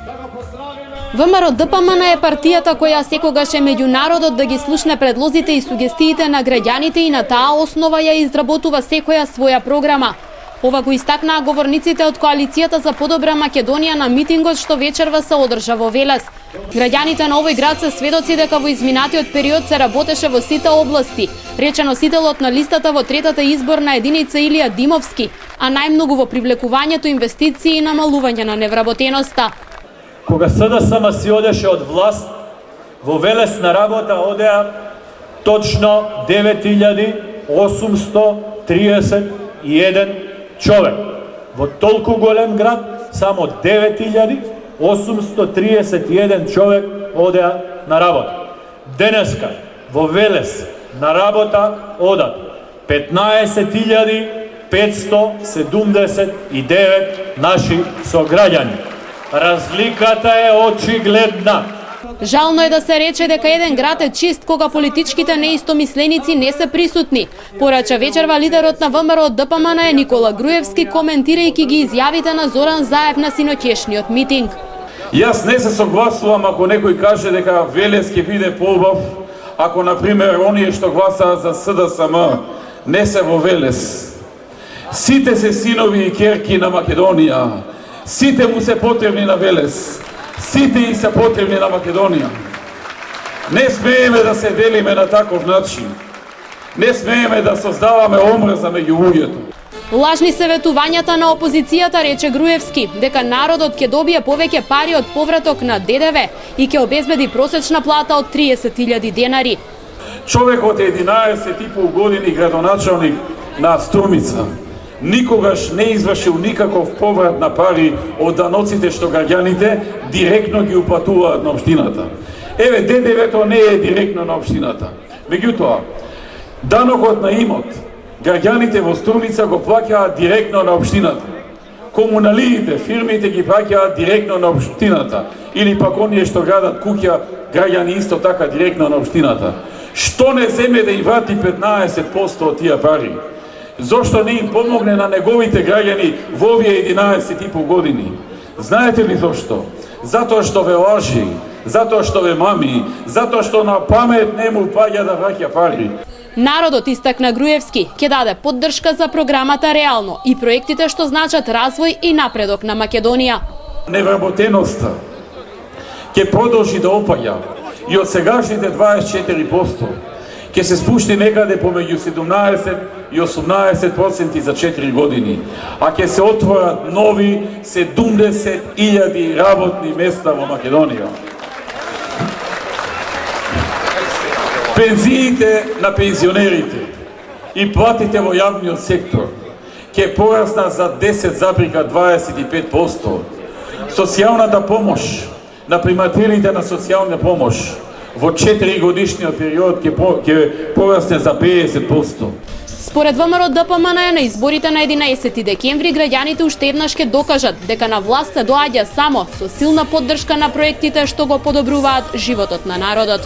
ВМРО ДПМН е партијата која секогаш е меѓу народот да ги слушне предлозите и сугестиите на граѓаните и на таа основа ја изработува секоја своја програма. Ова го истакнаа говорниците од Коалицијата за подобра Македонија на митингот што вечерва се одржа во Велес. Граѓаните на овој град се сведоци дека во изминатиот период се работеше во сите области, рече носителот на листата во третата изборна единица Илија Димовски, а најмногу во привлекувањето инвестиции и намалување на невработеноста. Кога СДСМ си одеше од власт, во Велес на работа одеа точно 9831 човек. Во толку голем град, само 9831 човек одеа на работа. Денеска, во Велес на работа одат 15.579 наши сограѓани. Разликата е очигледна. Жално е да се рече дека еден град е чист кога политичките неистомисленици не се присутни, порача вечерва лидерот на ВМРО ДПМН Никола Груевски коментирајќи ги изјавите на Зоран Заев на синоќешниот митинг. Јас не се согласувам ако некој каже дека Велес ќе биде поубав, ако на пример оние што гласаа за СДСМ не се во Велес. Сите се синови и ќерки на Македонија. Сите му се потребни на Велес. Сите и се потребни на Македонија. Не смееме да се делиме на таков начин. Не смееме да создаваме омрза меѓу луѓето. Лажни се ветувањата на опозицијата, рече Груевски, дека народот ќе добие повеќе пари од повраток на ДДВ и ќе обезбеди просечна плата од 30.000 денари. Човекот е 11,5 години градоначалник на Струмица. Никогаш не извршил никаков поврат на пари од даноците што граѓаните директно ги упатуваат на општината. Еве, ДДВ-то не е директно на општината. Меѓутоа, данокот на имот, граѓаните во Струмица го плаќаат директно на општината. Комуналиите, фирмите ги плаќаат директно на општината. Или пак оние што градат куќа, граѓани исто така директно на општината. Што не земе да им врати 15% од тие пари? Зошто не им помогне на неговите граѓани во овие 11,5 години? Знаете ли зошто? Затоа што ве лажи, затоа што ве мами, затоа што на памет не му паѓа да враќа пари. Народот, истакна Груевски, ќе даде поддршка за програмата Реално и проектите што значат развој и напредок на Македонија. Невработеноста ќе продолжи да опаѓа и од сегашните 24% ќе се спушти некаде помеѓу 17 и 18% за 4 години, а ќе се отворат нови 70.000 работни места во Македонија. Пензиите на пензионерите и платите во јавниот сектор ќе пораснат за 10,25%. Социјалната помош на примателите на социјална помош во 4 годишниот период ќе порасне за 50%. Според ВМРО ДПМН на изборите на 11 декември граѓаните уште еднаш ќе докажат дека на власт се доаѓа само со силна поддршка на проектите што го подобруваат животот на народот.